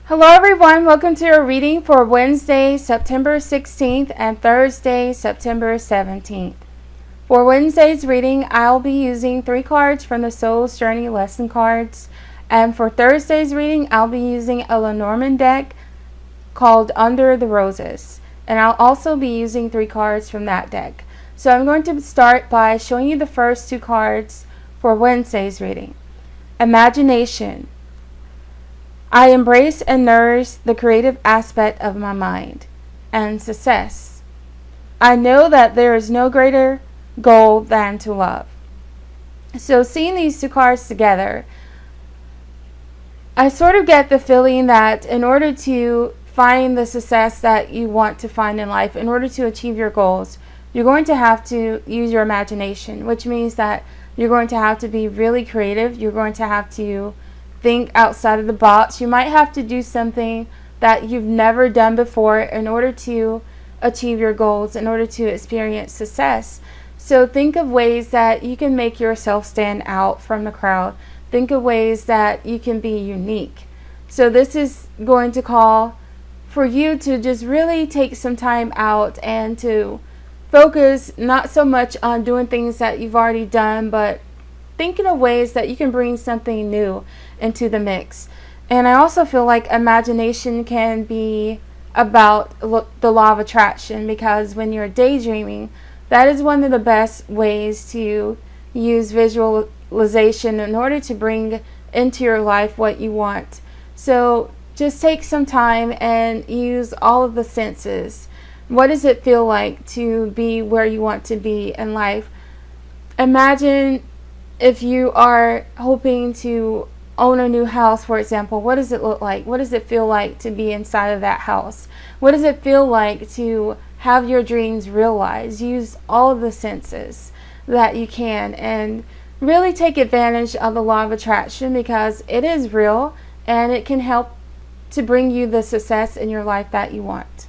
Hello everyone, welcome to your reading for Wednesday, September 16th and Thursday, September 17th. For Wednesday's reading, I'll be using 3 cards from the Soul's Journey lesson cards. And for Thursday's reading, I'll be using a Lenormand deck called Under the Roses. And I'll also be using 3 cards from that deck. So I'm going to start by showing you the first 2 cards for Wednesday's reading. Imagination. I embrace and nourish the creative aspect of my mind. And success. I know that there is no greater goal than to love. So seeing these 2 cards together, I sort of get the feeling that in order to find the success that you want to find in life, in order to achieve your goals, you're going to have to use your imagination, which means that you're going to have to be really creative. You're going to have to think outside of the box. You might have to do something that you've never done before in order to achieve your goals, in order to experience success. So think of ways that you can make yourself stand out from the crowd. Think of ways that you can be unique. So this is going to call for you to just really take some time out and to focus not so much on doing things that you've already done, but thinking of ways that you can bring something new into the mix. And I also feel like imagination can be about the law of attraction, because when you're daydreaming, that is one of the best ways to use visualization in order to bring into your life what you want. So just take some time and use all of the senses. What does it feel like to be where you want to be in life? Imagine if you are hoping to own a new house, for example. What does it look like? What does it feel like to be inside of that house? What does it feel like to have your dreams realized? Use all of the senses that you can and really take advantage of the law of attraction, because it is real and it can help to bring you the success in your life that you want.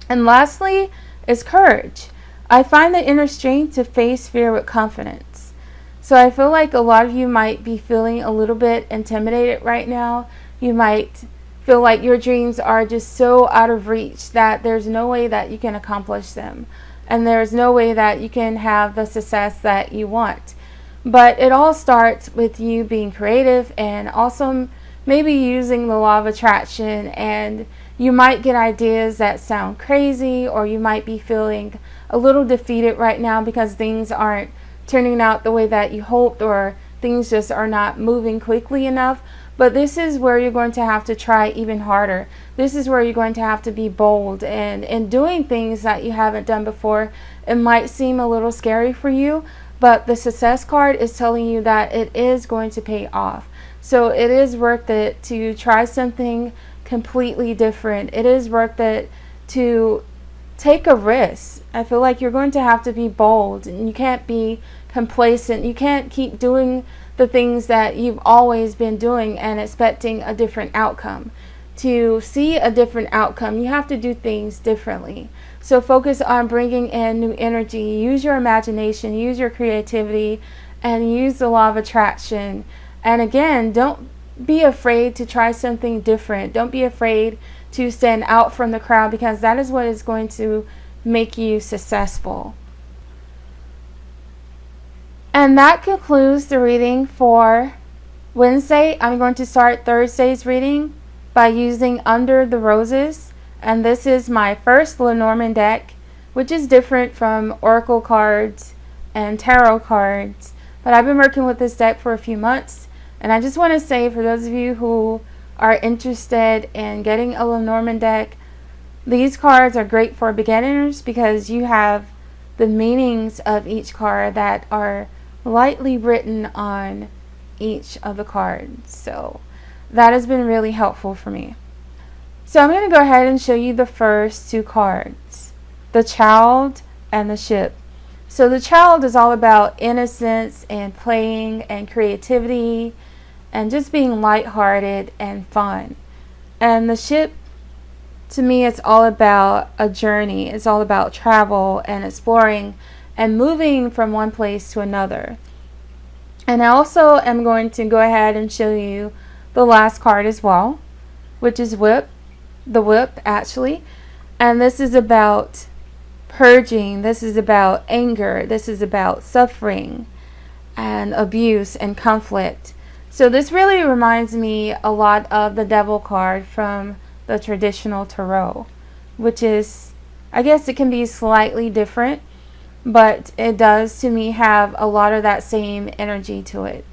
And lastly is courage. I find the inner strength to face fear with confidence. So I feel like a lot of you might be feeling a little bit intimidated right now. You might feel like your dreams are just so out of reach that there's no way that you can accomplish them. And there's no way that you can have the success that you want. But it all starts with you being creative and also maybe using the law of attraction. And you might get ideas that sound crazy, or you might be feeling a little defeated right now because things aren't turning out the way that you hoped, or things just are not moving quickly enough. But this is where you're going to have to try even harder. This is where you're going to have to be bold and in doing things that you haven't done before. It might seem a little scary for you, but the success card is telling you that it is going to pay off. So it is worth it to try something completely different. It is worth it to take a risk. I feel like you're going to have to be bold, and you can't be complacent. You can't keep doing the things that you've always been doing and expecting a different outcome. To see a different outcome, you have to do things differently. So focus on bringing in new energy. Use your imagination, use your creativity, and use the law of attraction. And again, don't be afraid to try something different. Don't be afraid to stand out from the crowd, because that is what is going to make you successful. And that concludes the reading for Wednesday. I'm going to start Thursday's reading by using Under the Roses. And this is my first Lenormand deck, which is different from Oracle cards and Tarot cards. But I've been working with this deck for a few months. And I just want to say, for those of you who are interested in getting a Lenormand deck, these cards are great for beginners, because you have the meanings of each card that are lightly written on each of the cards. So that has been really helpful for me. So I'm going to go ahead and show you the first 2 cards, the Child and the Ship. So the Child is all about innocence and playing and creativity and just being lighthearted and fun. And the Ship, to me, it's all about a journey. It's all about travel and exploring and moving from one place to another. And I also am going to go ahead and show you the last card as well. which is the whip actually. And this is about purging, this is about anger, this is about suffering and abuse and conflict. So this really reminds me a lot of the Devil card from the traditional tarot, which is, I guess it can be slightly different, but it does to me have a lot of that same energy to it.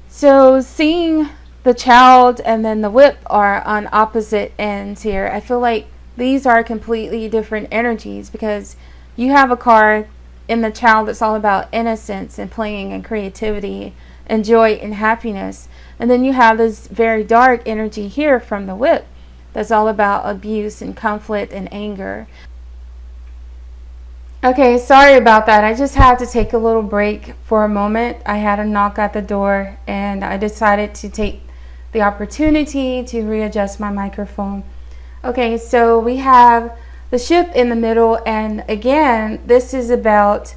So seeing the child and then the whip are on opposite ends here, I feel like these are completely different energies, because you have a card in the child that's all about innocence and playing and creativity and joy and happiness. And then you have this very dark energy here from the whip that's all about abuse and conflict and anger. Okay, sorry about that. I just had to take a little break for a moment. I had a knock at the door and I decided to take the opportunity to readjust my microphone. Okay, so we have the ship in the middle, and again, this is about,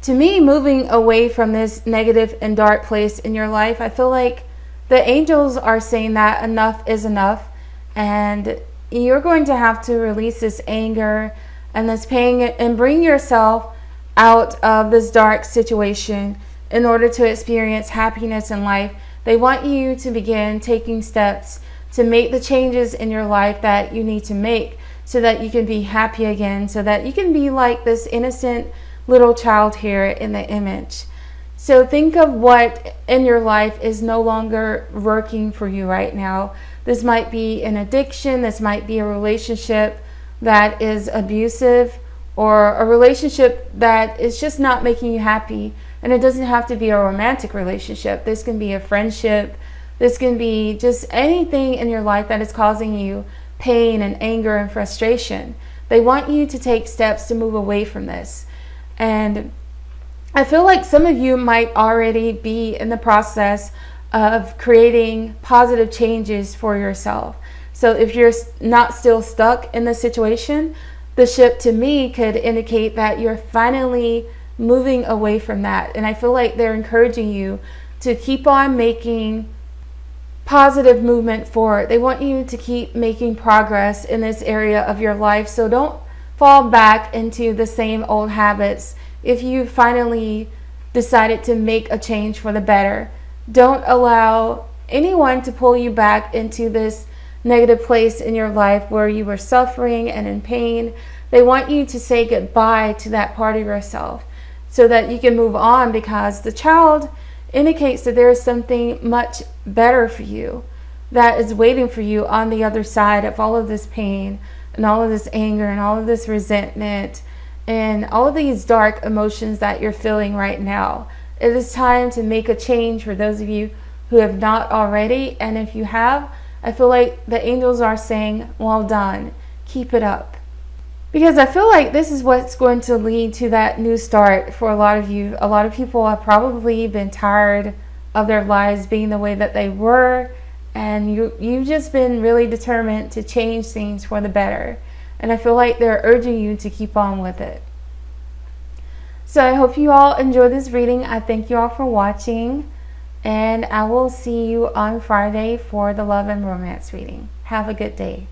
to me, moving away from this negative and dark place in your life. I feel like the angels are saying that enough is enough, and you're going to have to release this anger and this pain and bring yourself out of this dark situation in order to experience happiness in life. They want you to begin taking steps to make the changes in your life that you need to make so that you can be happy again, so that you can be like this innocent little child here in the image. So think of what in your life is no longer working for you right now. This might be an addiction, this might be a relationship that is abusive, or a relationship that is just not making you happy. And it doesn't have to be a romantic relationship. This can be a friendship. This can be just anything in your life that is causing you pain and anger and frustration. They want you to take steps to move away from this. And I feel like some of you might already be in the process of creating positive changes for yourself. So if you're not still stuck in the situation, the ship to me could indicate that you're finally moving away from that. And I feel like they're encouraging you to keep on making positive movement forward. They want you to keep making progress in this area of your life. So don't fall back into the same old habits. If you finally decided to make a change for the better, don't allow anyone to pull you back into this negative place in your life where you were suffering and in pain. They want you to say goodbye to that part of yourself so that you can move on, because the child indicates that there is something much better for you that is waiting for you on the other side of all of this pain and all of this anger and all of this resentment and all of these dark emotions that you're feeling right now. It is time to make a change for those of you who have not already, and if you have, I feel like the angels are saying, well done, keep it up. Because I feel like this is what's going to lead to that new start for a lot of you. A lot of people have probably been tired of their lives being the way that they were, and you've just been really determined to change things for the better. And I feel like they're urging you to keep on with it. So I hope you all enjoy this reading. I thank you all for watching, and I will see you on Friday for the love and romance reading. Have a good day.